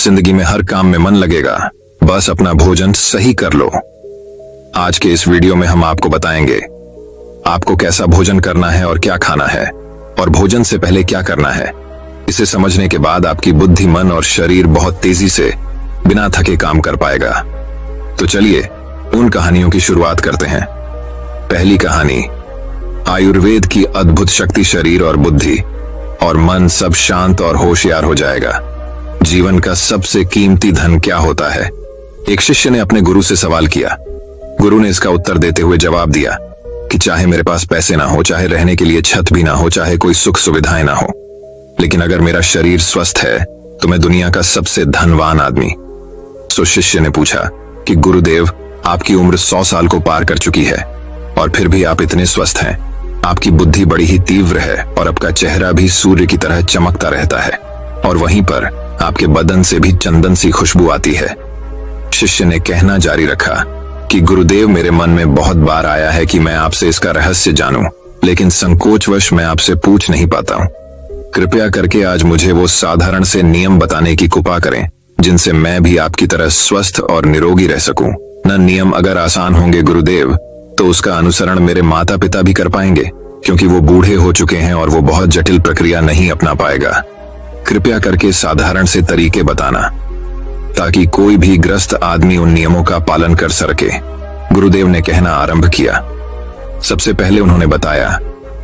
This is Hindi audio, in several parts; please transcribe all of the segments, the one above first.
जिंदगी में हर काम में मन लगेगा। बस अपना भोजन सही कर लो। आज के इस वीडियो में हम आपको बताएंगे आपको कैसा भोजन करना है और क्या खाना है, और भोजन से पहले क्या करना है। इसे समझने के बाद आपकी बुद्धि, मन और शरीर बहुत तेजी से बिना थके काम कर पाएगा। तो चलिए उन कहानियों की शुरुआत करते हैं। पहली कहानी, आयुर्वेद की अद्भुत शक्ति। शरीर और बुद्धि और मन सब शांत और होशियार हो जाएगा। जीवन का सबसे कीमती धन क्या होता है? एक शिष्य ने अपने गुरु से सवाल किया। गुरु ने इसका उत्तर देते हुए जवाब दिया कि चाहे मेरे पास पैसे ना हो, चाहे रहने के लिए छत भी ना हो, चाहे कोई सुख सुविधाएं ना हो, लेकिन अगर मेरा शरीर स्वस्थ है तो मैं दुनिया का सबसे धनवान आदमी। तो शिष्य ने पूछा कि गुरुदेव, आपकी उम्र 100 साल को पार कर चुकी है और फिर भी आप इतने स्वस्थ हैं। आपकी बुद्धि बड़ी ही तीव्र है और आपका चेहरा भी सूर्य की तरह चमकता रहता है, और वहीं पर आपके बदन से भी चंदन सी खुशबू आती है। शिष्य ने कहना जारी रखा कि गुरुदेव, मेरे मन में बहुत बार आया है कि मैं आपसे इसका रहस्य जानूं, लेकिन संकोचवश मैं आपसे पूछ नहीं पाता हूं। कृपया करके आज मुझे वो साधारण से नियम बताने की कृपा करें जिनसे मैं भी आपकी तरह स्वस्थ और निरोगी रह सकूं। न नियम अगर आसान होंगे गुरुदेव, तो उसका अनुसरण मेरे माता पिता भी कर पाएंगे, क्योंकि वो बूढ़े हो चुके हैं और वो बहुत जटिल प्रक्रिया नहीं अपना पाएगा। कृपया करके साधारण से तरीके बताना ताकि कोई भी ग्रस्त आदमी उन नियमों का पालन कर सके। गुरुदेव ने कहना आरंभ किया। सबसे पहले उन्होंने बताया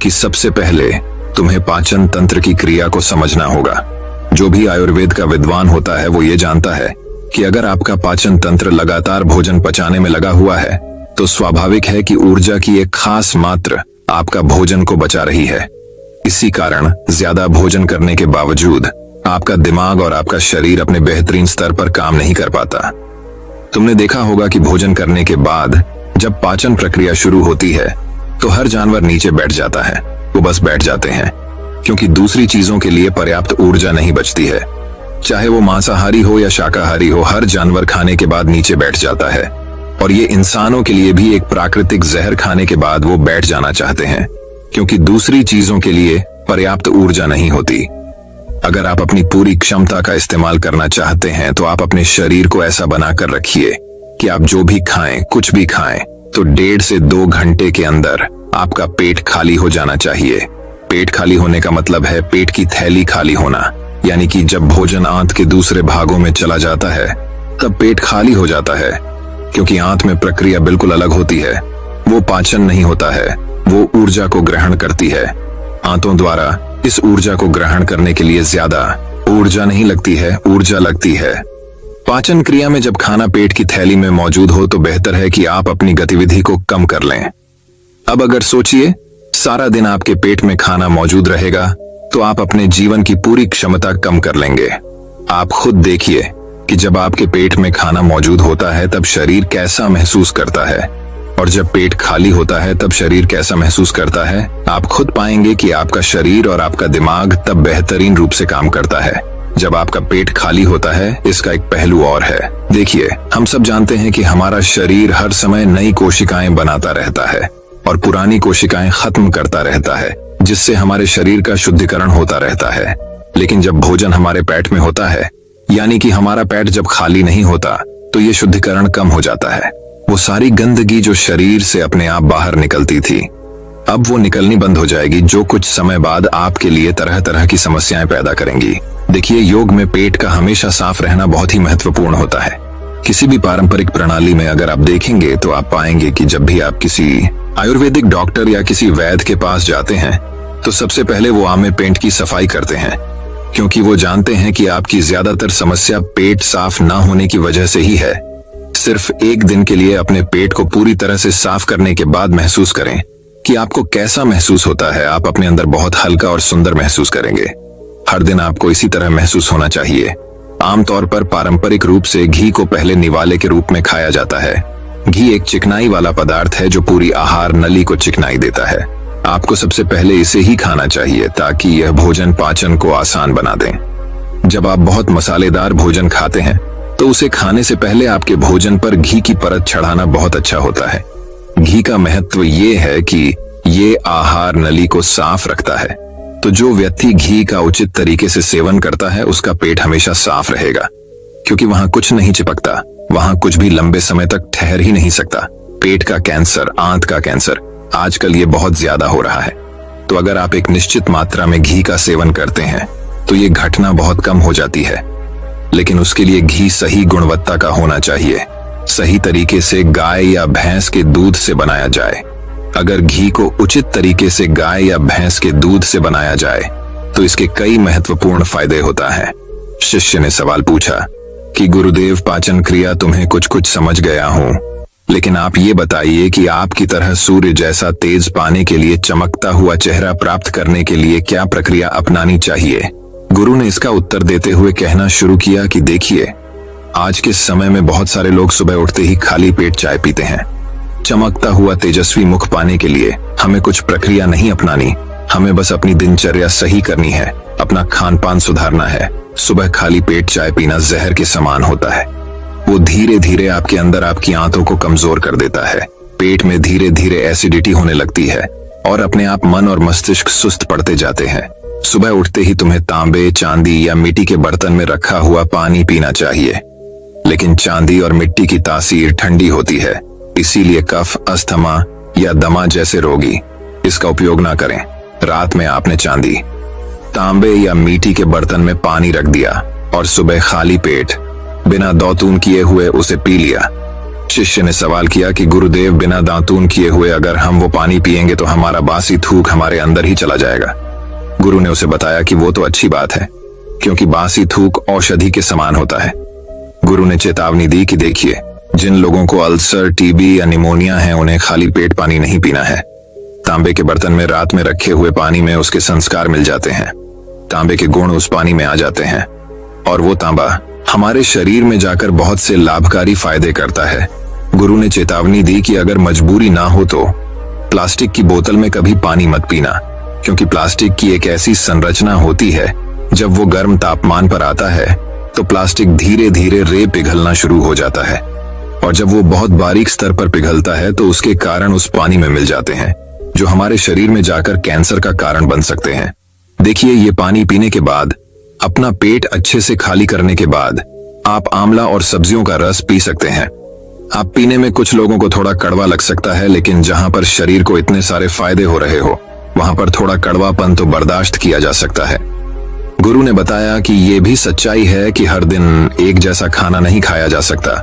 कि सबसे पहले तुम्हें पाचन तंत्र की क्रिया को समझना होगा। जो भी आयुर्वेद का विद्वान होता है वो ये जानता है कि अगर आपका पाचन तंत्र लगातार भोजन पचाने में लगा हुआ है तो स्वाभाविक है कि ऊर्जा की एक खास मात्रा आपका भोजन को बचा रही है। इसी कारण ज्यादा भोजन करने के बावजूद आपका दिमाग और आपका शरीर अपने बेहतरीन स्तर पर काम नहीं कर पाता। तुमने देखा होगा कि भोजन करने के बाद जब पाचन प्रक्रिया शुरू होती है तो हर जानवर नीचे बैठ जाता है। वो बस बैठ जाते हैं क्योंकि दूसरी चीजों के लिए पर्याप्त ऊर्जा नहीं बचती है। चाहे वो मांसाहारी हो या शाकाहारी हो, हर जानवर खाने के बाद नीचे बैठ जाता है, और ये इंसानों के लिए भी एक प्राकृतिक जहर खाने के बाद वो बैठ जाना चाहते हैं, क्योंकि दूसरी चीजों के लिए पर्याप्त ऊर्जा नहीं होती। अगर आप अपनी पूरी क्षमता का इस्तेमाल करना चाहते हैं तो आप अपने शरीर को ऐसा बनाकर रखिए कि आप जो भी खाएं, कुछ भी खाएं, तो 1.5 से 2 घंटे के अंदर आपका पेट खाली हो जाना चाहिए। पेट खाली होने का मतलब है पेट की थैली खाली होना, यानी कि जब भोजन आंत के दूसरे भागों में चला जाता है तब पेट खाली हो जाता है, क्योंकि आंत में प्रक्रिया बिल्कुल अलग होती है। वो पाचन नहीं होता है, वो ऊर्जा को ग्रहण करती है। आंतों द्वारा इस ऊर्जा को ग्रहण करने के लिए ज्यादा ऊर्जा नहीं लगती है, ऊर्जा लगती है। पाचन क्रिया में जब खाना पेट की थैली में मौजूद हो तो बेहतर है कि आप अपनी गतिविधि को कम कर लें। अब अगर सोचिए, सारा दिन आपके पेट में खाना मौजूद रहेगा तो आप अपने जीवन की पूरी क्षमता कम कर लेंगे। आप खुद देखिए कि जब आपके पेट में खाना मौजूद होता है तब शरीर कैसा महसूस करता है, और जब पेट खाली होता है तब शरीर कैसा महसूस करता है। आप खुद पाएंगे कि आपका शरीर और आपका दिमाग तब बेहतरीन रूप से काम करता है जब आपका पेट खाली होता है। इसका एक पहलू और है। देखिए, हम सब जानते हैं कि हमारा शरीर हर समय नई कोशिकाएं बनाता रहता है और पुरानी कोशिकाएं खत्म करता रहता है, जिससे हमारे शरीर का शुद्धिकरण होता रहता है। लेकिन जब भोजन हमारे पेट में होता है, यानी कि हमारा पेट जब खाली नहीं होता, तो ये शुद्धिकरण कम हो जाता है। वो सारी गंदगी जो शरीर से अपने आप बाहर निकलती थी, अब वो निकलनी बंद हो जाएगी, जो कुछ समय बाद आपके लिए तरह तरह की समस्याएं पैदा करेंगी। देखिए, योग में पेट का हमेशा साफ रहना बहुत ही महत्वपूर्ण होता है। किसी भी पारंपरिक प्रणाली में अगर आप देखेंगे तो आप पाएंगे कि जब भी आप किसी आयुर्वेदिक डॉक्टर या किसी वैद्य के पास जाते हैं तो सबसे पहले वो आम में पेट की सफाई करते हैं, क्योंकि वो जानते हैं कि आपकी ज्यादातर समस्या पेट साफ ना होने की वजह से ही है। सिर्फ एक दिन के लिए अपने पेट को पूरी तरह से साफ करने के बाद महसूस करें कि आपको कैसा महसूस होता है। आप अपने अंदर बहुत हल्का और सुंदर महसूस करेंगे। हर दिन आपको इसी तरह महसूस होना चाहिए। आमतौर पर पारंपरिक रूप से घी को पहले निवाले के रूप में खाया जाता है। घी एक चिकनाई वाला पदार्थ है जो पूरी आहार नली को चिकनाई देता है। आपको सबसे पहले इसे ही खाना चाहिए ताकि यह भोजन पाचन को आसान बना दे। जब आप बहुत मसालेदार भोजन खाते हैं तो उसे खाने से पहले आपके भोजन पर घी की परत चढ़ाना बहुत अच्छा होता है। घी का महत्व ये है कि ये आहार नली को साफ रखता है, तो जो व्यक्ति घी का उचित तरीके से सेवन करता है उसका पेट हमेशा साफ रहेगा। क्योंकि वहां कुछ नहीं चिपकता, वहां कुछ भी लंबे समय तक ठहर ही नहीं सकता। पेट का कैंसर, आंत का कैंसर, आजकल ये बहुत ज्यादा हो रहा है। तो अगर आप एक निश्चित मात्रा में घी का सेवन करते हैं तो ये घटना बहुत कम हो जाती है। लेकिन उसके लिए घी सही गुणवत्ता का होना चाहिए, सही तरीके से गाय या भैंस के दूध से बनाया जाए। अगर घी को उचित तरीके से गाय या भैंस के दूध से बनाया जाए तो इसके कई महत्वपूर्ण फायदे होता है। शिष्य ने सवाल पूछा कि गुरुदेव, पाचन क्रिया तुम्हें कुछ कुछ समझ गया हूं, लेकिन आप ये बताइए कि आपकी तरह सूर्य जैसा तेज पाने के लिए, चमकता हुआ चेहरा प्राप्त करने के लिए क्या प्रक्रिया अपनानी चाहिए। गुरु ने इसका उत्तर देते हुए कहना शुरू किया कि देखिए, आज के समय में बहुत सारे लोग सुबह उठते ही खाली पेट चाय पीते हैं। चमकता हुआ तेजस्वी मुख पाने के लिए हमें कुछ प्रक्रिया नहीं अपनानी, हमें बस अपनी दिनचर्या सही करनी है, अपना खान पान सुधारना है। सुबह खाली पेट चाय पीना जहर के समान होता है। वो धीरे धीरे आपके अंदर आपकी आंतों को कमजोर कर देता है। पेट में धीरे धीरे एसिडिटी होने लगती है और अपने आप मन और मस्तिष्क सुस्त पड़ते जाते हैं। सुबह उठते ही तुम्हें तांबे, चांदी या मिट्टी के बर्तन में रखा हुआ पानी पीना चाहिए, लेकिन चांदी और मिट्टी की तासीर ठंडी होती है, इसीलिए कफ, अस्थमा या दमा जैसे रोगी इसका उपयोग ना करें। रात में आपने चांदी, तांबे या मिट्टी के बर्तन में पानी रख दिया और सुबह खाली पेट बिना दातून किए हुए उसे पी लिया। शिष्य ने सवाल किया कि गुरुदेव, बिना दातून किए हुए अगर हम वो पानी पिएंगे तो हमारा बासी थूक हमारे अंदर ही चला जाएगा। गुरु ने उसे बताया कि वो तो अच्छी बात है, क्योंकि बासी थूक औषधि के समान होता है। गुरु ने चेतावनी दी कि देखिए, जिन लोगों को अल्सर, टीबी या निमोनिया है उन्हें खाली पेट पानी नहीं पीना है। तांबे के बर्तन में रात में रखे हुए पानी में उसके संस्कार मिल जाते हैं, तांबे के गुण उस पानी में आ जाते हैं और वो तांबा हमारे शरीर में जाकर बहुत से लाभकारी फायदे करता है। गुरु ने चेतावनी दी कि अगर मजबूरी ना हो तो प्लास्टिक की बोतल में कभी पानी मत पीना, क्योंकि प्लास्टिक की एक ऐसी संरचना होती है, जब वो गर्म तापमान पर आता है तो प्लास्टिक धीरे धीरे रे पिघलना शुरू हो जाता है, और जब वो बहुत बारीक स्तर पर पिघलता है तो उसके कारण उस पानी में मिल जाते हैं, जो हमारे शरीर में जाकर कैंसर का कारण बन सकते हैं। देखिए, ये पानी पीने के बाद, अपना पेट अच्छे से खाली करने के बाद आप आंवला और सब्जियों का रस पी सकते हैं। आप पीने में कुछ लोगों को थोड़ा कड़वा लग सकता है, लेकिन जहां पर शरीर को इतने सारे फायदे हो रहे हो वहां पर थोड़ा कड़वापन तो बर्दाश्त किया जा सकता है। गुरु ने बताया कि ये भी सच्चाई है कि हर दिन एक जैसा खाना नहीं खाया जा सकता,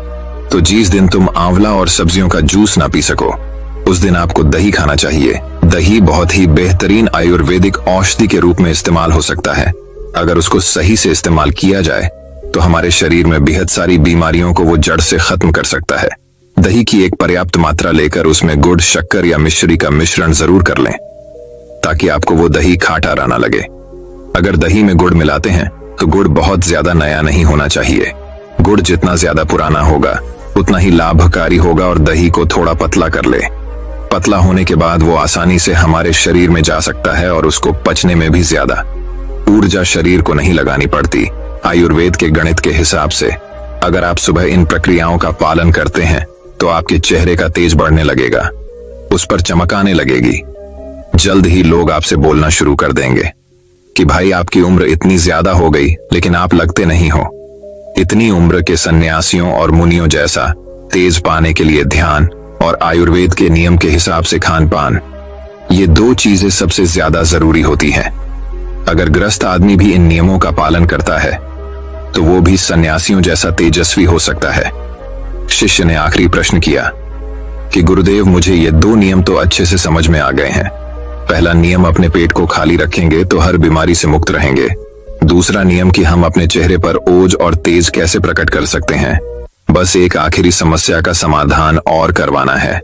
तो जिस दिन तुम आंवला और सब्जियों का जूस ना पी सको उस दिन आपको दही खाना चाहिए। दही बहुत ही बेहतरीन आयुर्वेदिक औषधि के रूप में इस्तेमाल हो सकता है। अगर उसको सही से इस्तेमाल किया जाए तो हमारे शरीर में बेहद सारी बीमारियों को वो जड़ से खत्म कर सकता है। दही की एक पर्याप्त मात्रा लेकर उसमें गुड़, शक्कर या मिश्री का मिश्रण जरूर कर लें, ताकि आपको वो दही खाटा ना लगे। अगर दही में गुड़ मिलाते हैं तो गुड़ बहुत ज्यादा नया नहीं होना चाहिए। गुड़ जितना ज्यादा पुराना होगा उतना ही लाभकारी होगा, और दही को थोड़ा पतला कर ले। पतला होने के बाद वो आसानी से हमारे शरीर में जा सकता है और उसको पचने में भी ज्यादा ऊर्जा शरीर को नहीं लगानी पड़ती। आयुर्वेद के गणित के हिसाब से अगर आप सुबह इन प्रक्रियाओं का पालन करते हैं तो आपके चेहरे का तेज बढ़ने लगेगा, उस पर चमक आने लगेगी। जल्द ही लोग आपसे बोलना शुरू कर देंगे कि भाई, आपकी उम्र इतनी ज्यादा हो गई लेकिन आप लगते नहीं हो। इतनी उम्र के सन्यासियों और मुनियों जैसा तेज पाने के लिए ध्यान और आयुर्वेद के नियम के हिसाब से खान पान, ये दो चीजें सबसे ज्यादा जरूरी होती हैं। अगर ग्रस्त आदमी भी इन नियमों का पालन करता है तो वो भी सन्यासियों जैसा तेजस्वी हो सकता है। शिष्य ने आखिरी प्रश्न किया कि गुरुदेव, मुझे ये दो नियम तो अच्छे से समझ में आ गए हैं। पहला नियम, अपने पेट को खाली रखेंगे तो हर बीमारी से मुक्त रहेंगे। दूसरा नियम कि हम अपने चेहरे पर ओज और तेज कैसे प्रकट कर सकते हैं। बस एक आखिरी समस्या का समाधान और करवाना है।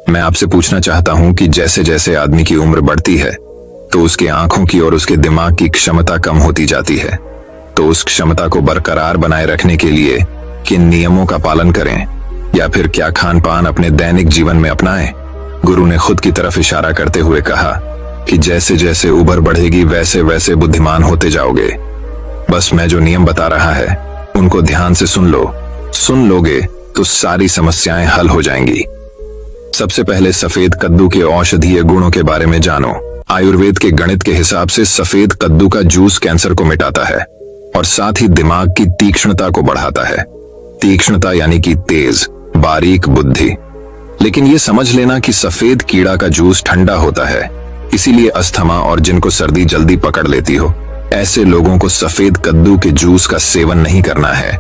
मैं आपसे पूछना चाहता हूं कि जैसे जैसे आदमी की उम्र बढ़ती है तो उसके आंखों की और उसके दिमाग की क्षमता कम होती जाती है, तो उस क्षमता को बरकरार बनाए रखने के लिए किन नियमों का पालन करें, या फिर क्या खान पान अपने दैनिक जीवन में अपनाएं। गुरु ने खुद की तरफ इशारा करते हुए कहा कि जैसे जैसे उम्र बढ़ेगी वैसे वैसे बुद्धिमान होते जाओगे। बस मैं जो नियम बता रहा है उनको ध्यान से सुन लो। सुन लोगे तो सारी समस्याएं हल हो जाएंगी। सबसे पहले सफेद कद्दू के औषधीय गुणों के बारे में जानो। आयुर्वेद के गणित के हिसाब से सफेद कद्दू का जूस कैंसर को मिटाता है। और साथ ही दिमाग की तीक्ष्णता को बढ़ाता है। तीक्ष्णता यानी कि तेज, बारीक बुद्धि। लेकिन ये समझ लेना कि सफेद कीड़ा का जूस ठंडा होता है, इसीलिए अस्थमा और जिनको सर्दी जल्दी पकड़ लेती हो, ऐसे लोगों को सफेद कद्दू के जूस का सेवन नहीं करना है।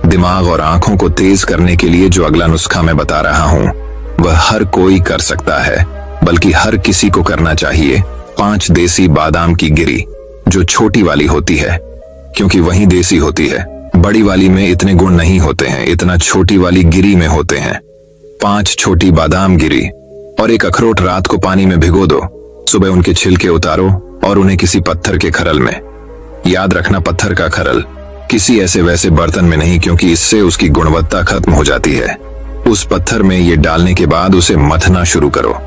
दिमाग और आंखों को तेज करने के लिए जो अगला नुस्खा मैं बता रहा हूँ वह हर कोई कर सकता है, बल्कि हर किसी को करना चाहिए। 5 देसी बादाम की गिरी, जो छोटी वाली होती है, क्योंकि वही देसी होती है। बड़ी वाली में इतने गुण नहीं होते हैं, इतना छोटी वाली गिरी में होते हैं। 5 छोटी बादाम गिरी और एक अखरोट रात को पानी में भिगो दो। सुबह उनके छिलके उतारो और उन्हें किसी पत्थर के खरल में, याद रखना पत्थर का खरल, किसी ऐसे वैसे बर्तन में नहीं, क्योंकि इससे उसकी गुणवत्ता खत्म हो जाती है। उस पत्थर में ये डालने के बाद उसे मथना शुरू करो।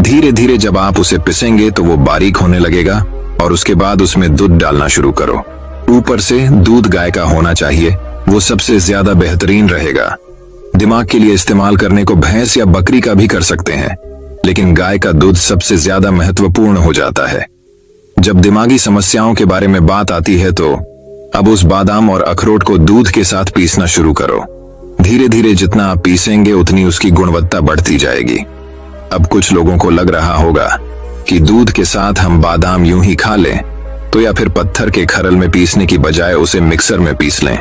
धीरे धीरे जब आप उसे पिसेंगे तो वो बारीक होने लगेगा और उसके बाद उसमें दूध डालना शुरू करो। ऊपर से दूध गाय का होना चाहिए, वो सबसे ज्यादा बेहतरीन रहेगा। दिमाग के लिए इस्तेमाल करने को भैंस या बकरी का भी कर सकते हैं, लेकिन गाय का दूध सबसे ज्यादा महत्वपूर्ण हो जाता है। जब दिमागी समस्याओं के बारे में बात आती है तो अब उस बादाम और अखरोट को दूध के साथ पीसना शुरू करो। धीरे धीरे जितना आप पीसेंगे उतनी उसकी गुणवत्ता बढ़ती जाएगी। अब कुछ लोगों को लग रहा होगा कि दूध के साथ हम बादाम यूं ही खा लें, तो या फिर पत्थर के खरल में पीसने की बजाय उसे मिक्सर में पीस लें।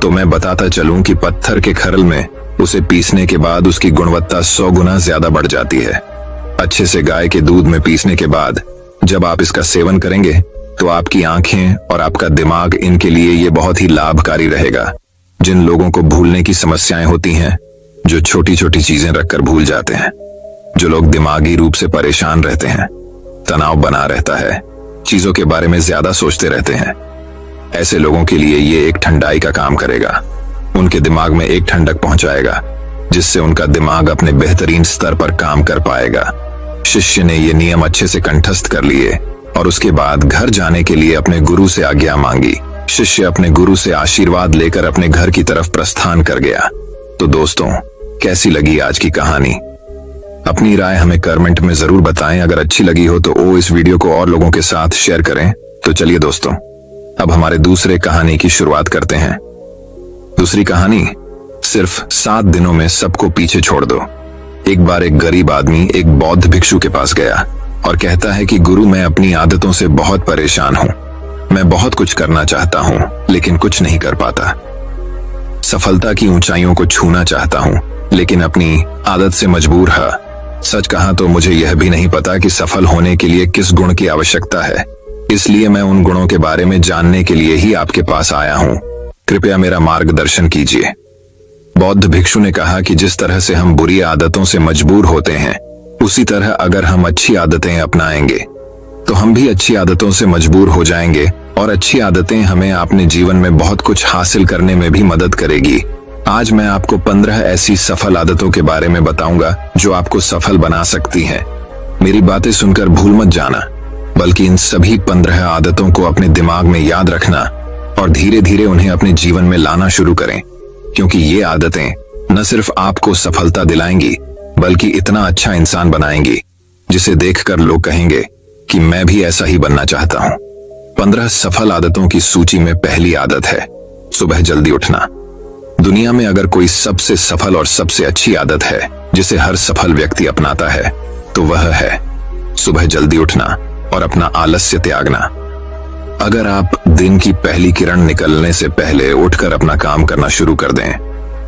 तो मैं बताता चलूं कि पत्थर के खरल में उसे पीसने के बाद उसकी गुणवत्ता 100 गुना ज्यादा बढ़ जाती है। अच्छे से गाय के दूध में पीसने के बाद जब आप इसका सेवन करेंगे तो आपकी आंखें और आपका दिमाग, इनके लिए ये बहुत ही लाभकारी रहेगा। जिन लोगों को भूलने की समस्याएं होती हैं, जो छोटी छोटी चीजें रखकर भूल जाते हैं, जो लोग दिमागी रूप से परेशान रहते हैं, तनाव बना रहता है, चीजों के बारे में ज्यादा सोचते रहते हैं, ऐसे लोगों के लिए ये एक ठंडाई का काम करेगा। उनके दिमाग में एक ठंडक पहुंचाएगा, जिससे उनका दिमाग अपने बेहतरीन स्तर पर काम कर पाएगा। शिष्य ने ये नियम अच्छे से कंठस्थ कर लिए और उसके बाद घर जाने के लिए अपने गुरु से आज्ञा मांगी। शिष्य अपने गुरु से आशीर्वाद लेकर अपने घर की तरफ प्रस्थान कर गया। तो दोस्तों, कैसी लगी आज की कहानी? अपनी राय हमें कमेंट में जरूर बताएं। अगर अच्छी लगी हो तो इस वीडियो को और लोगों के साथ शेयर करें। तो चलिए दोस्तों, अब हमारे दूसरे कहानी की शुरुआत करते हैं। दूसरी कहानी, सिर्फ 7 दिनों में सबको पीछे छोड़ दो। एक बार एक गरीब आदमी एक बौद्ध भिक्षु के पास गया और कहता है कि गुरु, मैं अपनी आदतों से बहुत परेशान हूँ। मैं बहुत कुछ करना चाहता हूँ लेकिन कुछ नहीं कर पाता। सफलता की ऊंचाइयों को छूना चाहता हूँ लेकिन अपनी आदत से मजबूर है। सच कहा तो मुझे यह भी नहीं पता कि सफल होने के लिए किस गुण की आवश्यकता है, इसलिए मैं उन गुणों के बारे में जानने के लिए ही आपके पास आया हूँ। कृपया मेरा मार्गदर्शन कीजिए। बौद्ध भिक्षु ने कहा कि जिस तरह से हम बुरी आदतों से मजबूर होते हैं, उसी तरह अगर हम अच्छी आदतें अपनाएंगे तो हम भी अच्छी आदतों से मजबूर हो जाएंगे और अच्छी आदतें हमें अपने जीवन में बहुत कुछ हासिल करने में भी मदद करेगी। आज मैं आपको 15 ऐसी सफल आदतों के बारे में बताऊंगा जो आपको सफल बना सकती हैं। मेरी बातें सुनकर भूल मत जाना, बल्कि इन सभी 15 आदतों को अपने दिमाग में याद रखना और धीरे धीरे उन्हें अपने जीवन में लाना शुरू करें, क्योंकि ये आदतें न सिर्फ आपको सफलता दिलाएंगी बल्कि इतना अच्छा इंसान बनाएंगी जिसे देखकर लोग कहेंगे कि मैं भी ऐसा ही बनना चाहता हूँ। 15 सफल आदतों की सूची में पहली आदत है सुबह जल्दी उठना। दुनिया में अगर कोई सबसे सफल और सबसे अच्छी आदत है जिसे हर सफल व्यक्ति अपनाता है तो वह है सुबह जल्दी उठना और अपना आलस्य त्यागना। अगर आप दिन की पहली किरण निकलने से पहले उठकर अपना काम करना शुरू कर दें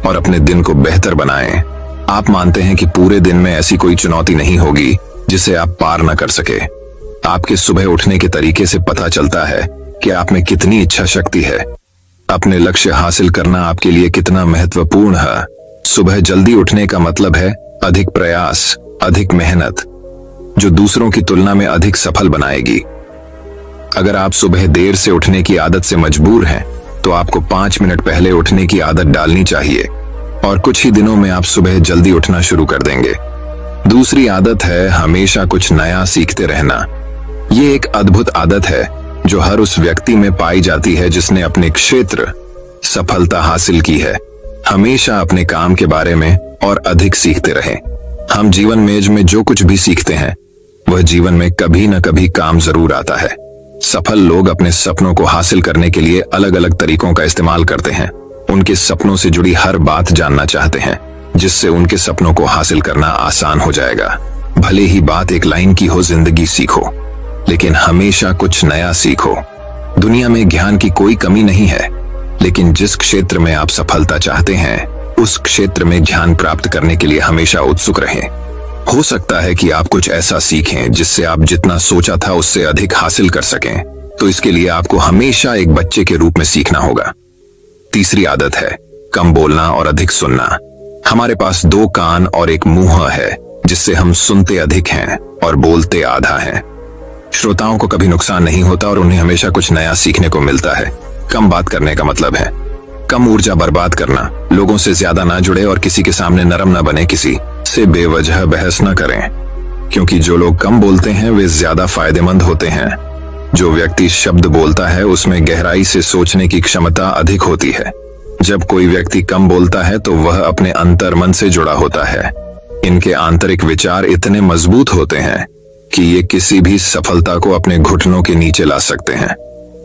और अपने दिन को बेहतर बनाएं, आप मानते हैं कि पूरे दिन में ऐसी कोई चुनौती नहीं होगी जिसे आप पार न कर सके। आपके सुबह उठने के तरीके से पता चलता है कि आप में कितनी इच्छा शक्ति है। अपने लक्ष्य हासिल करना आपके लिए कितना महत्वपूर्ण है। सुबह जल्दी उठने का मतलब है अधिक प्रयास, अधिक मेहनत, जो दूसरों की तुलना में अधिक सफल बनाएगी। अगर आप सुबह देर से उठने की आदत से मजबूर हैं, तो आपको 5 मिनट पहले उठने की आदत डालनी चाहिए और कुछ ही दिनों में आप सुबह जल्दी उठना शुरू कर देंगे। दूसरी आदत है हमेशा कुछ नया सीखते रहना। ये एक अद्भुत आदत है जो हर उस व्यक्ति में पाई जाती है जिसने अपने क्षेत्र सफलता हासिल की है। हमेशा अपने काम के बारे में और अधिक सीखते रहें। हम जीवन में जो कुछ भी सीखते हैं वह जीवन में कभी न कभी काम जरूर आता है। सफल लोग अपने सपनों को हासिल करने के लिए अलग अलग तरीकों का इस्तेमाल करते हैं। उनके सपनों से जुड़ी हर बात जानना चाहते हैं, जिससे उनके सपनों को हासिल करना आसान हो जाएगा। भले ही बात एक लाइन की हो, जिंदगी सीखो, लेकिन हमेशा कुछ नया सीखो। दुनिया में ज्ञान की कोई कमी नहीं है, लेकिन जिस क्षेत्र में आप सफलता चाहते हैं उस क्षेत्र में ज्ञान प्राप्त करने के लिए हमेशा उत्सुक रहें। हो सकता है कि आप कुछ ऐसा सीखें जिससे आप जितना सोचा था उससे अधिक हासिल कर सकें, तो इसके लिए आपको हमेशा एक बच्चे के रूप में सीखना होगा। तीसरी आदत है कम बोलना और अधिक सुनना। हमारे पास 2 कान और एक मुंह है, जिससे हम सुनते अधिक हैं और बोलते आधा हैं। श्रोताओं को कभी नुकसान नहीं होता और उन्हें हमेशा कुछ नया सीखने को मिलता है। कम बात करने का मतलब है कम ऊर्जा बर्बाद करना, लोगों से ज्यादा ना जुड़े और किसी के सामने नरम ना बने, किसी से बेवजह बहस न करें, क्योंकि जो लोग कम बोलते हैं वे ज्यादा फायदेमंद होते हैं। जो व्यक्ति शब्द बोलता है उसमें गहराई से सोचने की क्षमता अधिक होती है। जब कोई व्यक्ति कम बोलता है तो वह अपने अंतर्मन से जुड़ा होता है। इनके आंतरिक विचार इतने मजबूत होते हैं कि ये किसी भी सफलता को अपने घुटनों के नीचे ला सकते हैं।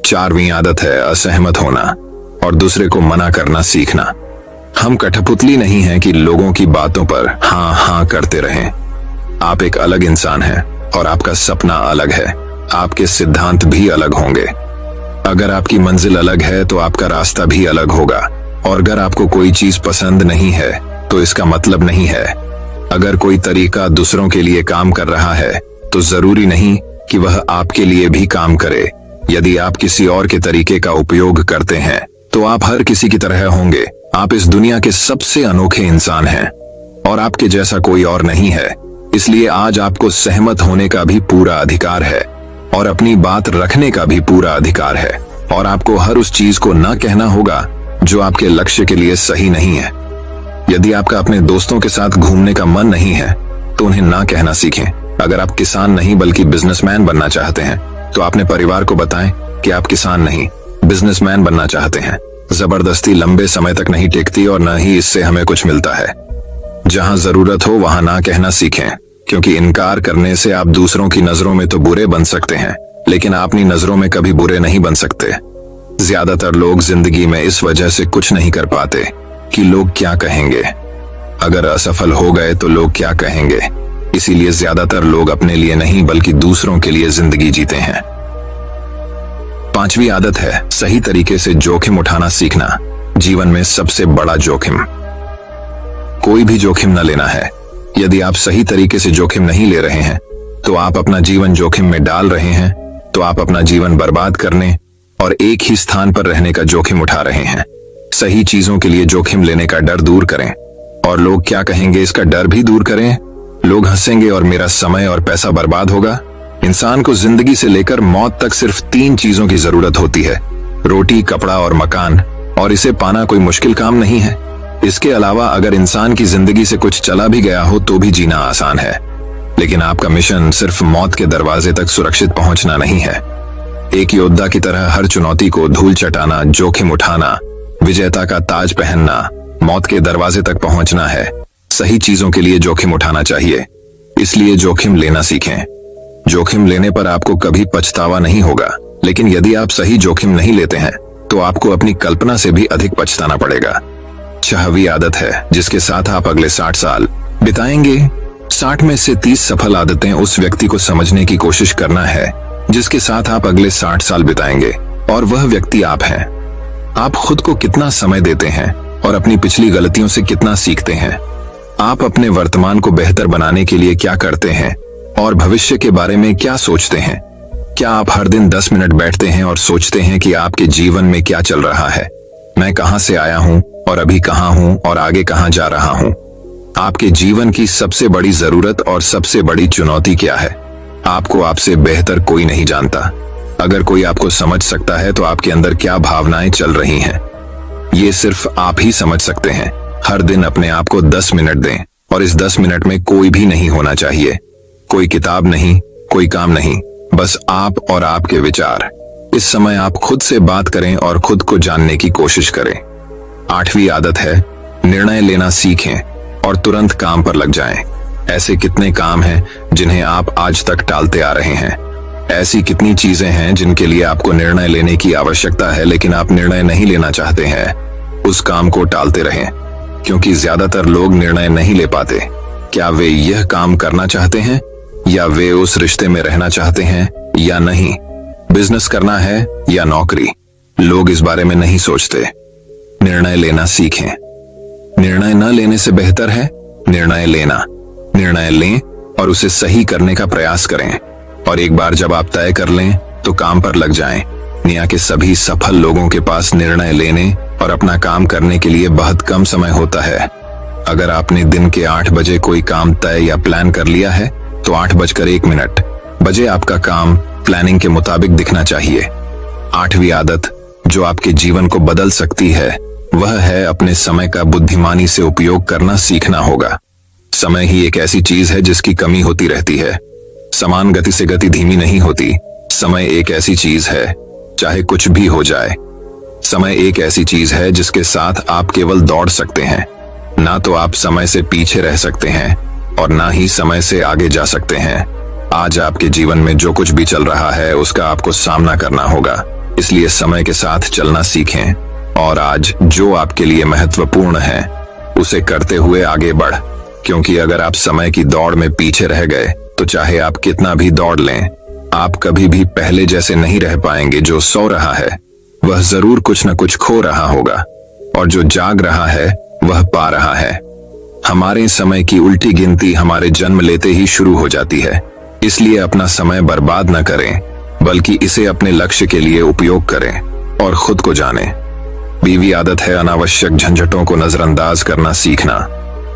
4वीं आदत है असहमत होना और दूसरे को मना करना सीखना। हम कठपुतली नहीं हैं कि लोगों की बातों पर हाँ हाँ करते रहें। आप एक अलग इंसान हैं और आपका सपना अलग है। आपके सिद्धांत भी अलग होंगे। अगर आपकी मंजिल अलग है तो आपका रास्ता भी अलग होगा। और अगर आपको कोई चीज पसंद नहीं है तो इसका मतलब नहीं है। अगर कोई तरीका दूसरों के लिए काम कर रहा है तो जरूरी नहीं कि वह आपके लिए भी काम करे। यदि आप किसी और के तरीके का उपयोग करते हैं तो आप हर किसी की तरह होंगे। आप इस दुनिया के सबसे अनोखे इंसान हैं और आपके जैसा कोई और नहीं है। इसलिए आज आपको सहमत होने का भी पूरा अधिकार है और अपनी बात रखने का भी पूरा अधिकार है। और आपको हर उस चीज को ना कहना होगा जो आपके लक्ष्य के लिए सही नहीं है। यदि आपका अपने दोस्तों के साथ घूमने का मन नहीं है तो उन्हें ना कहना सीखें। अगर आप किसान नहीं बल्कि बिजनेसमैन बनना चाहते हैं तो अपने परिवार को बताएं कि आप किसान नहीं बिजनेसमैन बनना चाहते हैं। जबरदस्ती लंबे समय तक नहीं टिकती और न ही इससे हमें कुछ मिलता है। जहां जरूरत हो वहां ना कहना सीखें, क्योंकि इनकार करने से आप दूसरों की नजरों में तो बुरे बन सकते हैं, लेकिन अपनी नजरों में कभी बुरे नहीं बन सकते। ज्यादातर लोग जिंदगी में इस वजह से कुछ नहीं कर पाते कि लोग क्या कहेंगे। अगर असफल हो गए तो लोग क्या कहेंगे, इसीलिए ज्यादातर लोग अपने लिए नहीं बल्कि दूसरों के लिए जिंदगी जीते हैं। 5वीं आदत है सही तरीके से जोखिम उठाना सीखना। जीवन में सबसे बड़ा जोखिम कोई भी जोखिम न लेना है। यदि आप सही तरीके से जोखिम नहीं ले रहे हैं तो आप अपना जीवन जोखिम में डाल रहे हैं। तो आप अपना जीवन बर्बाद करने और एक ही स्थान पर रहने का जोखिम उठा रहे हैं। सही चीजों के लिए जोखिम लेने का डर दूर करें और लोग क्या कहेंगे इसका डर भी दूर करें। लोग हंसेंगे और मेरा समय और पैसा बर्बाद होगा। इंसान को जिंदगी से लेकर मौत तक सिर्फ 3 चीजों की जरूरत होती है, रोटी, कपड़ा और मकान, और इसे पाना कोई मुश्किल काम नहीं है। इसके अलावा अगर इंसान की जिंदगी से कुछ चला भी गया हो तो भी जीना आसान है। लेकिन आपका मिशन सिर्फ मौत के दरवाजे तक सुरक्षित पहुंचना नहीं है। एक योद्धा की तरह हर चुनौती को धूल चटाना, जोखिम उठाना, विजेता का ताज पहनना, मौत के दरवाजे तक पहुंचना है। सही चीजों के लिए जोखिम उठाना चाहिए, इसलिए जोखिम लेना सीखें। जोखिम लेने पर आपको कभी पछतावा नहीं होगा, लेकिन यदि आप सही जोखिम नहीं लेते हैं तो आपको अपनी कल्पना से भी अधिक पछताना पड़ेगा। 6वीं आदत है जिसके साथ आप अगले 60 साल बिताएंगे। 60 में से 30 सफल आदतें उस व्यक्ति को समझने की कोशिश करना है जिसके साथ आप अगले 60 साल बिताएंगे, और वह व्यक्ति आप हैं। आप खुद को कितना समय देते हैं और अपनी पिछली गलतियों से कितना सीखते हैं। आप अपने वर्तमान को बेहतर बनाने के लिए क्या करते हैं और भविष्य के बारे में क्या सोचते हैं। क्या आप हर दिन 10 मिनट बैठते हैं और सोचते हैं कि आपके जीवन में क्या चल रहा है, मैं कहां से आया हूं और अभी कहां हूं और आगे कहां जा रहा हूं। आपके जीवन की सबसे बड़ी जरूरत और सबसे बड़ी चुनौती क्या है। आपको आपसे बेहतर कोई नहीं जानता। अगर कोई आपको समझ सकता है तो आपके अंदर क्या भावनाएं चल रही हैं, ये सिर्फ आप ही समझ सकते हैं। हर दिन अपने आप को 10 मिनट दें और इस 10 मिनट में कोई भी नहीं होना चाहिए, कोई किताब नहीं, कोई काम नहीं, बस आप और आपके विचार। इस समय आप खुद से बात करें और खुद को जानने की कोशिश करें। 8वीं आदत है निर्णय लेना सीखें और तुरंत काम पर लग जाएं। ऐसे कितने काम हैं जिन्हें आप आज तक टालते आ रहे हैं। ऐसी कितनी चीजें हैं जिनके लिए आपको निर्णय लेने की आवश्यकता है, लेकिन आप निर्णय नहीं लेना चाहते हैं। उस काम को टालते रहें, क्योंकि ज्यादातर लोग निर्णय नहीं ले पाते। क्या वे यह काम करना चाहते हैं, या वे उस रिश्ते में रहना चाहते हैं या नहीं? बिजनेस करना है या नौकरी? लोग इस बारे में नहीं सोचते। निर्णय लेना सीखें। निर्णय न लेने से बेहतर है निर्णय लेना। निर्णय लें और उसे सही करने का प्रयास करें, और एक बार जब आप तय कर लें तो काम पर लग जाएं। दुनिया के सभी सफल लोगों के पास निर्णय लेने और अपना काम करने के लिए बहुत कम समय होता है। अगर आपने दिन के 8 बजे कोई काम तय या प्लान कर लिया है तो 8:01 बजे आपका काम प्लानिंग के मुताबिक दिखना चाहिए। 8वीं आदत जो आपके जीवन को बदल सकती है वह है अपने समय का बुद्धिमानी से उपयोग करना सीखना होगा। समय ही एक ऐसी चीज है जिसकी कमी होती रहती है। समान गति से गति धीमी नहीं होती। समय एक ऐसी चीज है, चाहे कुछ भी हो जाए, समय एक ऐसी चीज है जिसके साथ आप केवल दौड़ सकते हैं। ना तो आप समय से पीछे रह सकते हैं और ना ही समय से आगे जा सकते हैं। आज आपके जीवन में जो कुछ भी चल रहा है उसका आपको सामना करना होगा, इसलिए समय के साथ चलना सीखें और आज जो आपके लिए महत्वपूर्ण है उसे करते हुए आगे बढ़। क्योंकि अगर आप समय की दौड़ में पीछे रह गए तो चाहे आप कितना भी दौड़ लें, आप कभी भी पहले जैसे नहीं रह पाएंगे। जो सो रहा है वह जरूर कुछ न कुछ खो रहा होगा, और जो जाग रहा है वह पा रहा है। हमारे समय की उल्टी गिनती हमारे जन्म लेते ही शुरू हो जाती है, इसलिए अपना समय बर्बाद न करें, बल्कि इसे अपने लक्ष्य के लिए उपयोग करें और खुद को जानें। 20वीं आदत है अनावश्यक झंझटों को नजरअंदाज करना सीखना।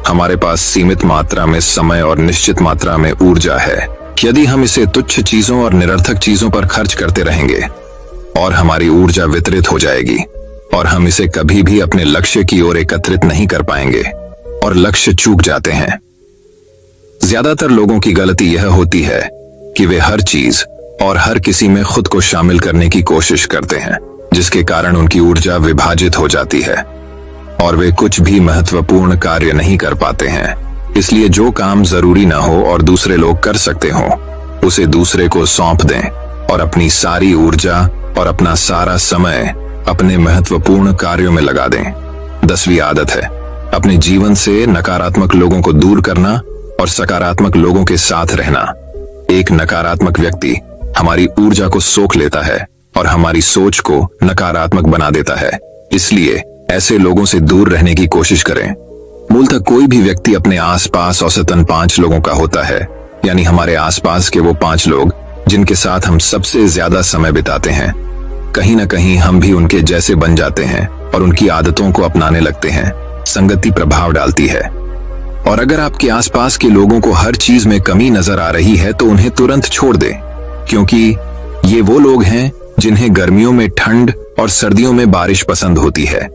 हमारे पास सीमित मात्रा में समय और निश्चित मात्रा में ऊर्जा है। यदि हम इसे तुच्छ चीजों और निरर्थक चीजों पर खर्च करते रहेंगे और हमारी ऊर्जा वितरित हो जाएगी और हम इसे कभी भी अपने लक्ष्य की ओर एकत्रित नहीं कर पाएंगे और लक्ष्य चूक जाते हैं। ज्यादातर लोगों की गलती यह होती है कि वे हर चीज और हर किसी में खुद को शामिल करने की कोशिश करते हैं, जिसके कारण उनकी ऊर्जा विभाजित हो जाती है और वे कुछ भी महत्वपूर्ण कार्य नहीं कर पाते हैं। इसलिए जो काम जरूरी ना हो और दूसरे लोग कर सकते हो उसे दूसरे को सौंप दें और अपनी सारी ऊर्जा और अपना सारा समय अपने महत्वपूर्ण कार्यों में लगा दें। 10वीं आदत है अपने जीवन से नकारात्मक लोगों को दूर करना और सकारात्मक लोगों के साथ रहना। एक नकारात्मक व्यक्ति हमारी ऊर्जा को सोख लेता है और हमारी सोच को नकारात्मक बना देता है, इसलिए ऐसे लोगों से दूर रहने की कोशिश करें। मूलतः कोई भी व्यक्ति अपने आसपास औसतन 5 लोगों का होता है, यानी हमारे आसपास के वो 5 लोग जिनके साथ हम सबसे ज्यादा समय बिताते हैं। कहीं ना कहीं हम भी उनके जैसे बन जाते हैं और उनकी आदतों को अपनाने लगते हैं। संगति प्रभाव डालती है, और अगर आपके आसपास के लोगों को हर चीज में कमी नजर आ रही है तो उन्हें तुरंत छोड़ दें, क्योंकि ये वो लोग हैं जिन्हें गर्मियों में ठंड और सर्दियों में बारिश पसंद होती है।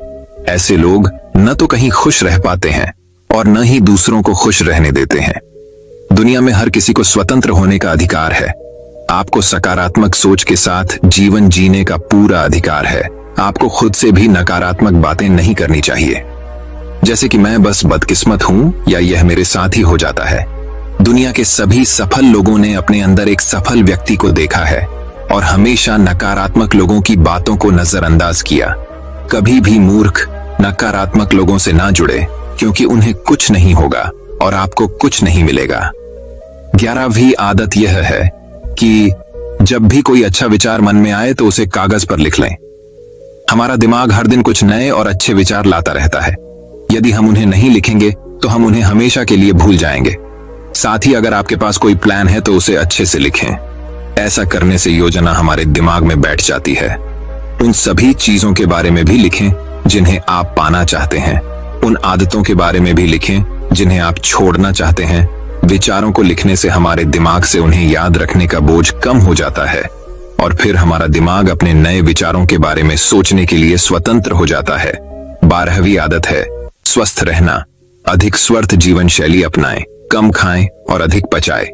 ऐसे लोग न तो कहीं खुश रह पाते हैं और न ही दूसरों को खुश रहने देते हैं। दुनिया में हर किसी को स्वतंत्र होने का अधिकार है। आपको सकारात्मक सोच के साथ जीवन जीने का पूरा अधिकार है। आपको खुद से भी नकारात्मक बातें नहीं करनी चाहिए, जैसे कि मैं बस बदकिस्मत हूं या यह मेरे साथ ही हो जाता है। दुनिया के सभी सफल लोगों ने अपने अंदर एक सफल व्यक्ति को देखा है और हमेशा नकारात्मक लोगों की बातों को नजरअंदाज किया। कभी भी मूर्ख नकारात्मक लोगों से ना जुड़े, क्योंकि उन्हें कुछ नहीं होगा और आपको कुछ नहीं मिलेगा। 11वीं आदत यह है कि जब भी कोई अच्छा विचार मन में आए तो उसे कागज पर लिख लें। हमारा दिमाग हर दिन कुछ नए और अच्छे विचार लाता रहता है। यदि हम उन्हें नहीं लिखेंगे तो हम उन्हें हमेशा के लिए भूल जाएंगे। साथ ही अगर आपके पास कोई प्लान है तो उसे अच्छे से लिखें। ऐसा करने से योजना हमारे दिमाग में बैठ जाती है। उन सभी चीजों के बारे में भी लिखें जिन्हें आप पाना चाहते हैं। उन आदतों के बारे में भी लिखें जिन्हें आप छोड़ना चाहते हैं। विचारों को लिखने से हमारे दिमाग से उन्हें याद रखने का बोझ कम हो जाता है और फिर हमारा दिमाग अपने नए विचारों के बारे में सोचने के लिए स्वतंत्र हो जाता है। 12वीं आदत है स्वस्थ रहना। अधिक स्वस्थ जीवन शैली अपनाएं, कम खाएं और अधिक पचाएं।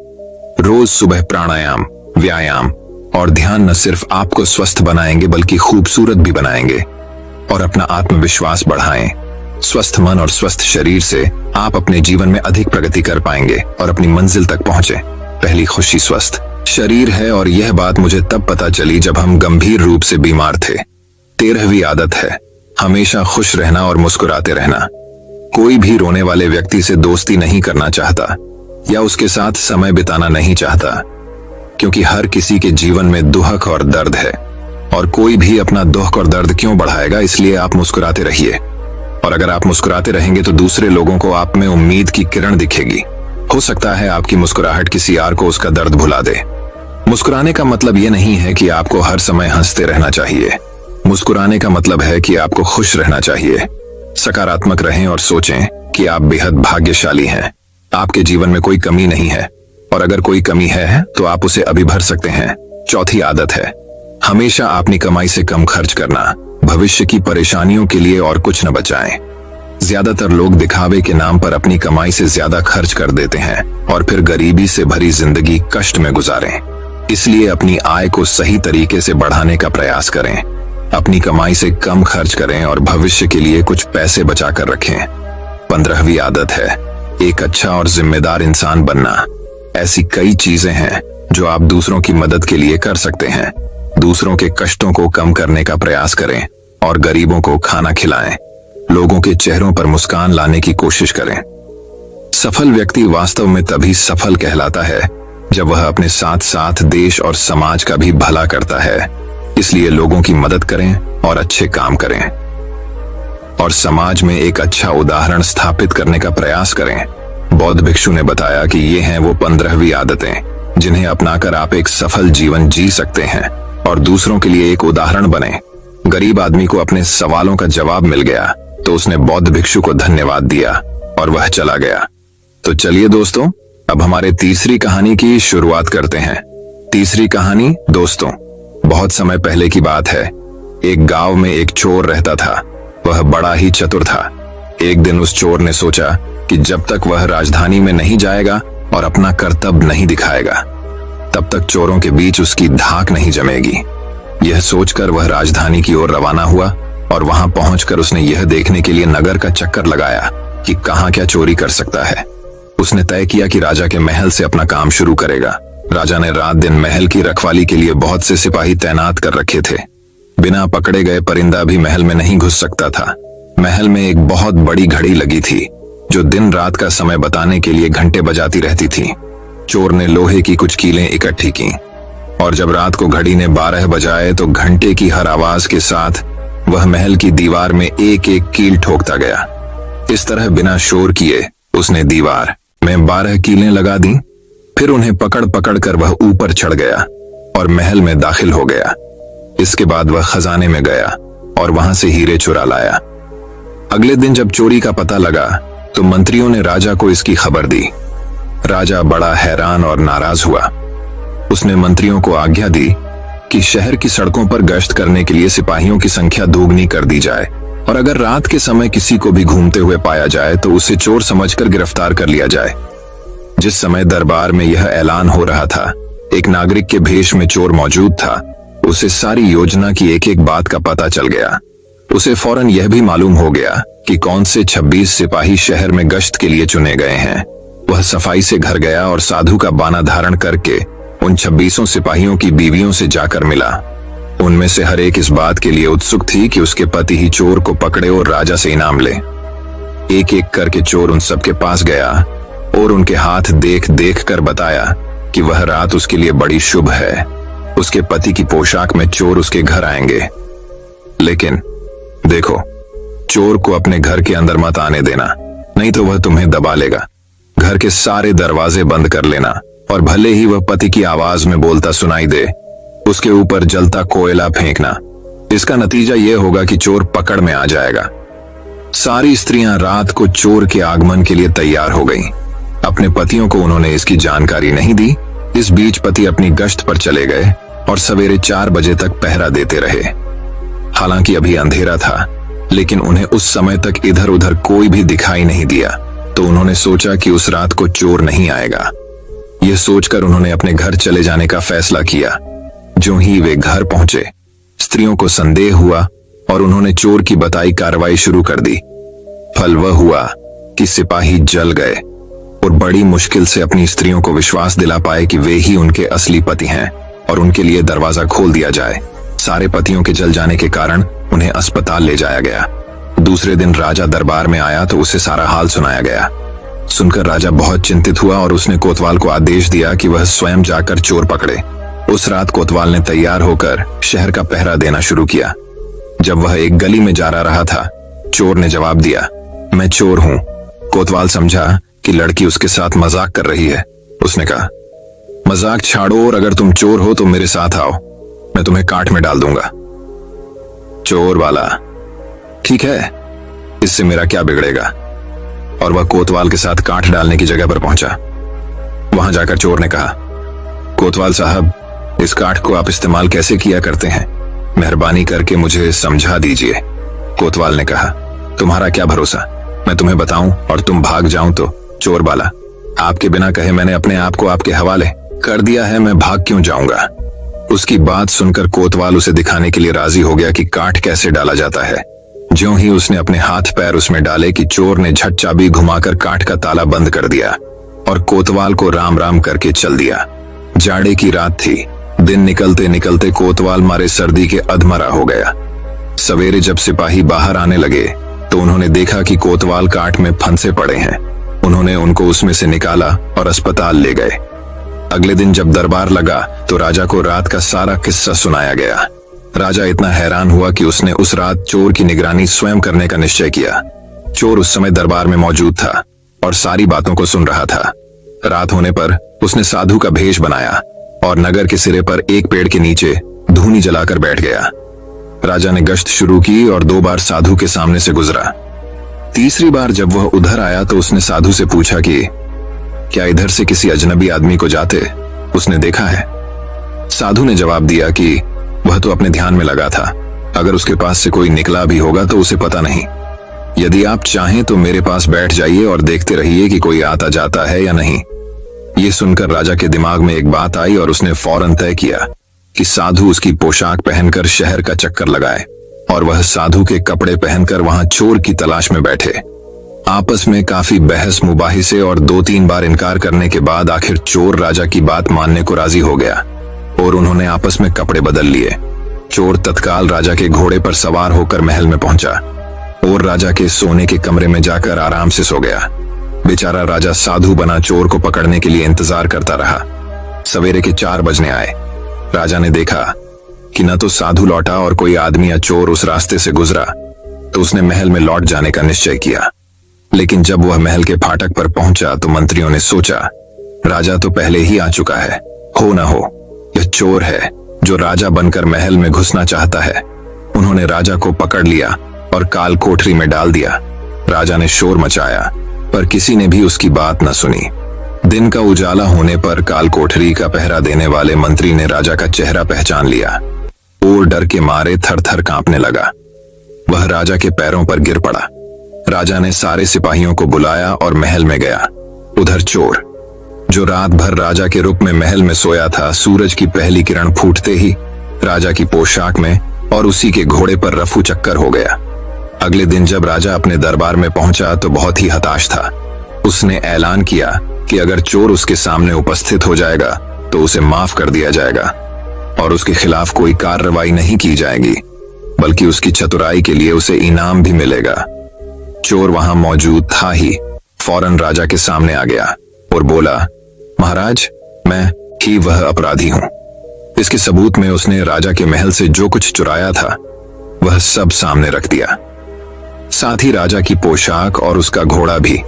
रोज सुबह प्राणायाम, व्यायाम और ध्यान न सिर्फ आपको स्वस्थ बनाएंगे बल्कि खूबसूरत भी बनाएंगे और अपना आत्मविश्वास बढ़ाएं। स्वस्थ मन और स्वस्थ शरीर से आप अपने जीवन में अधिक प्रगति कर पाएंगे और अपनी मंजिल तक पहुंचे। पहली खुशी स्वस्थ शरीर है, और यह बात मुझे तब पता चली जब हम गंभीर रूप से बीमार थे। 13वीं आदत है हमेशा खुश रहना और मुस्कुराते रहना। कोई भी रोने वाले व्यक्ति से दोस्ती नहीं करना चाहता या उसके साथ समय बिताना नहीं चाहता, क्योंकि हर किसी के जीवन में दुख और दर्द है, और कोई भी अपना दुख और दर्द क्यों बढ़ाएगा। इसलिए आप मुस्कुराते रहिए, और अगर आप मुस्कुराते रहेंगे तो दूसरे लोगों को आप में उम्मीद की किरण दिखेगी। हो सकता है आपकी मुस्कुराहट किसी और को उसका दर्द भुला दे। मुस्कुराने का मतलब यह नहीं है कि आपको हर समय हंसते रहना चाहिए। मुस्कुराने का मतलब है कि आपको खुश रहना चाहिए। सकारात्मक रहें और सोचें कि आप बेहद भाग्यशाली हैं। आपके जीवन में कोई कमी नहीं है, और अगर कोई कमी है तो आप उसे अभी भर सकते हैं। चौथी आदत है हमेशा अपनी कमाई से कम खर्च करना। भविष्य की परेशानियों के लिए और कुछ न बचाएं। ज्यादातर लोग दिखावे के नाम पर अपनी कमाई से ज्यादा खर्च कर देते हैं और फिर गरीबी से भरी जिंदगी कष्ट में गुजारें। इसलिए अपनी आय को सही तरीके से बढ़ाने का प्रयास करें। अपनी कमाई से कम खर्च करें और भविष्य के लिए कुछ पैसे बचा कर रखें। 15वीं आदत है एक अच्छा और जिम्मेदार इंसान बनना। ऐसी कई चीजें हैं जो आप दूसरों की मदद के लिए कर सकते हैं। दूसरों के कष्टों को कम करने का प्रयास करें और गरीबों को खाना खिलाएं। लोगों के चेहरों पर मुस्कान लाने की कोशिश करें। सफल व्यक्ति वास्तव में तभी सफल कहलाता है जब वह अपने साथ साथ देश और समाज का भी भला करता है। इसलिए लोगों की मदद करें और अच्छे काम करें, और समाज में एक अच्छा उदाहरण स्थापित करने का प्रयास करें। बौद्ध भिक्षु ने बताया कि ये हैं वो 15वीं आदतें जिन्हें अपनाकर आप एक सफल जीवन जी सकते हैं और दूसरों के लिए एक उदाहरण बने। गरीब आदमी को अपने सवालों का जवाब मिल गया तो उसने बौद्ध भिक्षु को धन्यवाद दिया और वह चला गया। तो चलिए दोस्तों, अब हमारे तीसरी कहानी की शुरुआत करते हैं। तीसरी कहानी दोस्तों, बहुत समय पहले की बात है। एक गांव में एक चोर रहता था। वह बड़ा ही चतुर था। एक दिन उस चोर ने सोचा कि जब तक वह राजधानी में नहीं जाएगा और अपना कर्तव्य नहीं दिखाएगा, तब तक चोरों के बीच उसकी धाक नहीं जमेगी। यह सोचकर वह राजधानी की ओर रवाना हुआ, और वहां पहुंचकर उसने यह देखने के लिए नगर का चक्कर लगाया कि कहां क्या चोरी कर सकता है। उसने तय किया कि राजा के महल से अपना काम शुरू करेगा। राजा ने रात दिन महल की रखवाली के लिए बहुत से सिपाही तैनात कर रखे थे। बिना पकड़े गए परिंदा भी महल में नहीं घुस सकता था। महल में एक बहुत बड़ी घड़ी लगी थी जो दिन रात का समय बताने के लिए घंटे बजाती रहती थी। चोर ने लोहे की कुछ कीलें इकट्ठी की, और जब रात को घड़ी ने 12 बजाए तो घंटे की हर आवाज के साथ वह महल की दीवार में एक एक कील ठोकता गया। इस तरह बिना शोर किए उसने दीवार में 12 कीलें लगा दी। फिर उन्हें पकड़ पकड़ कर वह ऊपर चढ़ गया और महल में दाखिल हो गया। इसके बाद वह खजाने में गया और वहां से हीरे चुरा लाया। अगले दिन जब चोरी का पता लगा तो मंत्रियों ने राजा को इसकी खबर दी। राजा बड़ा हैरान और नाराज हुआ। उसने मंत्रियों को आज्ञा दी कि शहर की सड़कों पर गश्त करने के लिए सिपाहियों की संख्या दोगुनी कर दी जाए, और अगर रात के समय किसी को भी घूमते हुए पाया जाए तो उसे चोर समझकर गिरफ्तार कर लिया जाए। जिस समय दरबार में यह ऐलान हो रहा था, एक नागरिक के भेष में चोर मौजूद था। उसे सारी योजना की एक एक बात का पता चल गया। उसे फौरन यह भी मालूम हो गया कि कौन से 26 सिपाही शहर में गश्त के लिए चुने गए हैं। वह सफाई से घर गया और साधु का बाना धारण करके उन 26 सिपाहियों की बीवियों से जाकर मिला। उनमें से हर एक इस बात के लिए उत्सुक थी कि उसके पति ही चोर को पकड़े और राजा से इनाम ले। एक एक करके चोर उन सबके पास गया और उनके हाथ देख देख कर बताया कि वह रात उसके लिए बड़ी शुभ है। उसके पति की पोशाक में चोर उसके घर आएंगे। लेकिन देखो, चोर को अपने घर के अंदर मत आने देना, नहीं तो वह तुम्हें दबा लेगा। घर के सारे दरवाजे बंद कर लेना, और भले ही वह पति की आवाज में बोलता सुनाई दे, उसके ऊपर जलता कोयला फेंकना। इसका नतीजा यह होगा कि चोर पकड़ में आ जाएगा। सारी स्त्रियां रात को चोर के आगमन के लिए तैयार हो गईं। अपने पतियों को उन्होंने इसकी जानकारी नहीं दी। इस बीच पति अपनी गश्त पर चले गए और सवेरे 4 बजे तक पहरा देते रहे। हालांकि अभी अंधेरा था, लेकिन उन्हें उस समय तक इधर उधर कोई भी दिखाई नहीं दिया, तो उन्होंने सोचा कि उस रात को चोर नहीं आएगा। यह सोचकर उन्होंने अपने घर चले जाने का फैसला किया। जो ही वे घर पहुंचे, स्त्रियों को संदेह हुआ और उन्होंने चोर की बताई कार्रवाई शुरू कर दी। फल वह हुआ कि सिपाही जल गए। और बड़ी मुश्किल से अपनी स्त्रियों को विश्वास दिला पाए कि वे ही उनके असली पति हैं और उनके लिए दरवाजा खोल दिया जाए। सारे पतियों के जल जाने के कारण उन्हें अस्पताल ले जाया गया। दूसरे दिन राजा दरबार में आया तो उसे सारा हाल सुनाया गया। सुनकर राजा बहुत चिंतित हुआ और उसने कोतवाल को आदेश दिया कि वह स्वयं जाकर चोर पकड़े। उस रात कोतवाल ने तैयार होकर शहर का पहरा देना शुरू किया। जब वह एक गली में जा रहा था, चोर ने जवाब दिया, मैं चोर हूं। कोतवाल समझा कि लड़की उसके साथ मजाक कर रही है। उसने कहा, मजाक छाड़ो और अगर तुम चोर हो तो मेरे साथ आओ, मैं तुम्हें काट में डाल दूंगा। चोर वाला, ठीक है, इससे मेरा क्या बिगड़ेगा। और वह कोतवाल के साथ काट डालने की जगह पर पहुंचा। वहां जाकर चोर ने कहा, कोतवाल साहब, इस काठ को आप इस्तेमाल कैसे किया करते हैं, मेहरबानी करके मुझे समझा दीजिए। कोतवाल ने कहा, तुम्हारा क्या भरोसा, मैं तुम्हें बताऊं और तुम भाग जाऊं तो। चोर वाला, आपके बिना कहे मैंने अपने आप को आपके हवाले कर दिया है, मैं भाग क्यों जाऊंगा। उसकी बात सुनकर कोतवाल उसे दिखाने के लिए राजी हो गया कि काठ कैसे डाला जाता है। ज्यों ही उसने अपने हाथ पैर उसमें डाले कि चोर ने झट चाबी घुमाकर काठ का ताला बंद कर दिया और कोतवाल को राम राम करके चल दिया। जाड़े की रात थी। दिन निकलते निकलते कोतवाल मारे सर्दी के अधमरा हो गया। सवेरे जब सिपाही बाहर आने लगे तो उन्होंने देखा कि कोतवाल काठ में फंसे पड़े हैं। उन्होंने उनको उसमें से निकाला और अस्पताल ले गए। अगले दिन जब दरबार लगा तो राजा को रात का सारा किस्सा सुनाया गया। राजा इतना हैरान हुआ कि उसने उस रात चोर की निगरानी स्वयं करने का निश्चय किया। चोर उस समय दरबार में मौजूद था और सारी बातों को सुन रहा था। रात होने पर उसने साधु का भेष बनाया और नगर के सिरे पर एक पेड़ के नीचे धूनी जलाकर बैठ गया। राजा ने गश्त शुरू की और 2 बार साधु के सामने से गुजरा। तीसरी बार जब वह उधर आया तो उसने साधु से पूछा कि क्या इधर से किसी अजनबी आदमी को जाते उसने देखा है। साधु ने जवाब दिया कि वह तो अपने ध्यान में लगा था, अगर उसके पास से कोई निकला भी होगा तो उसे पता नहीं। यदि आप चाहें तो मेरे पास बैठ जाइए और देखते रहिए कि कोई आता जाता है या नहीं। ये सुनकर राजा के दिमाग में एक बात आई और उसने फौरन तय किया कि साधु उसकी पोशाक पहनकर शहर का चक्कर लगाए और वह साधु के कपड़े पहनकर वहां चोर की तलाश में बैठे। आपस में काफी बहस मुबाहिसे और 2-3 बार इनकार करने के बाद आखिर चोर राजा की बात मानने को राजी हो गया और उन्होंने आपस में कपड़े बदल लिए। चोर तत्काल राजा के घोड़े पर सवार होकर महल में पहुंचा और राजा के सोने के कमरे में जाकर आराम से सो गया। बेचारा राजा साधु बना चोर को पकड़ने के लिए इंतजार करता रहा। सवेरे के 4 बजने आए। राजा ने देखा कि न तो साधु लौटा और कोई आदमी या चोर उस रास्ते से गुजरा तो उसने महल में लौट जाने का निश्चय किया। लेकिन जब वह महल के फाटक पर पहुंचा तो मंत्रियों ने सोचा, राजा तो पहले ही आ चुका है, हो न हो यह चोर है जो राजा बनकर महल में घुसना चाहता है। उन्होंने राजा को पकड़ लिया और काल कोठरी में डाल दिया। राजा ने शोर मचाया पर किसी ने भी उसकी बात न सुनी। दिन का उजाला होने पर काल कोठरी का पहरा देने वाले मंत्री ने राजा का चेहरा पहचान लिया और डर के मारे थर थर कांपने लगा। वह राजा के पैरों पर गिर पड़ा। राजा ने सारे सिपाहियों को बुलाया और महल में गया। उधर चोर जो रात भर राजा के रुख में महल में सोया था, सूरज की पहली किरण फूटते ही राजा की पोशाक में और उसी के घोड़े पर रफू चक्कर हो गया। अगले दिन जब राजा अपने दरबार में पहुंचा तो बहुत ही हताश था। उसने ऐलान किया कि अगर चोर उसके सामने उपस्थित हो जाएगा तो उसे माफ कर दिया जाएगा और उसके खिलाफ कोई कार्रवाई नहीं की जाएगी, बल्कि उसकी चतुराई के लिए उसे इनाम भी मिलेगा। चोर वहां मौजूद था ही फौरन राजा के सामने आ गया और बोला, महाराज, मैं ही वह अपराधी हूं। इसके सबूत में उसने राजा के महल से जो कुछ चुराया था वह सब सामने रख दिया, साथ ही राजा की पोशाक और उसका घोड़ा भी।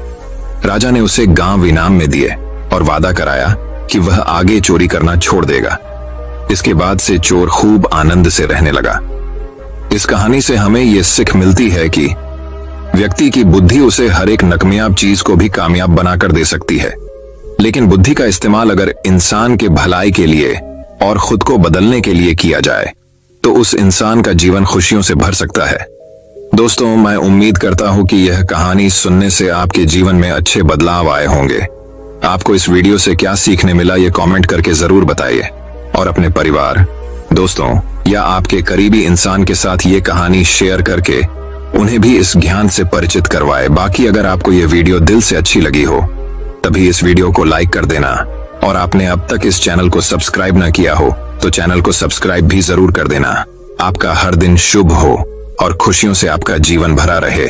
राजा ने उसे गांव इनाम में दिए और वादा कराया कि वह आगे चोरी करना छोड़ देगा। इसके बाद से चोर खूब आनंद से रहने लगा। इस कहानी से हमें यह सीख मिलती है कि व्यक्ति की बुद्धि उसे हर एक नाकामयाब चीज को भी कामयाब बनाकर दे सकती है, लेकिन बुद्धि का इस्तेमाल अगर इंसान के भलाई के लिए और खुद को बदलने के लिए किया जाए तो उस इंसान का जीवन खुशियों से भर सकता है। दोस्तों, मैं उम्मीद करता हूं कि यह कहानी सुनने से आपके जीवन में अच्छे बदलाव आए होंगे। आपको इस वीडियो से क्या सीखने मिला ये कमेंट करके जरूर बताइए और अपने परिवार, दोस्तों या आपके करीबी इंसान के साथ ये कहानी शेयर करके उन्हें भी इस ज्ञान से परिचित करवाए। बाकी अगर आपको ये वीडियो दिल से अच्छी लगी हो तभी इस वीडियो को लाइक कर देना। और आपने अब तक इस चैनल को सब्सक्राइब ना किया हो तो चैनल को सब्सक्राइब भी जरूर कर देना। आपका हर दिन शुभ हो और खुशियों से आपका जीवन भरा रहे।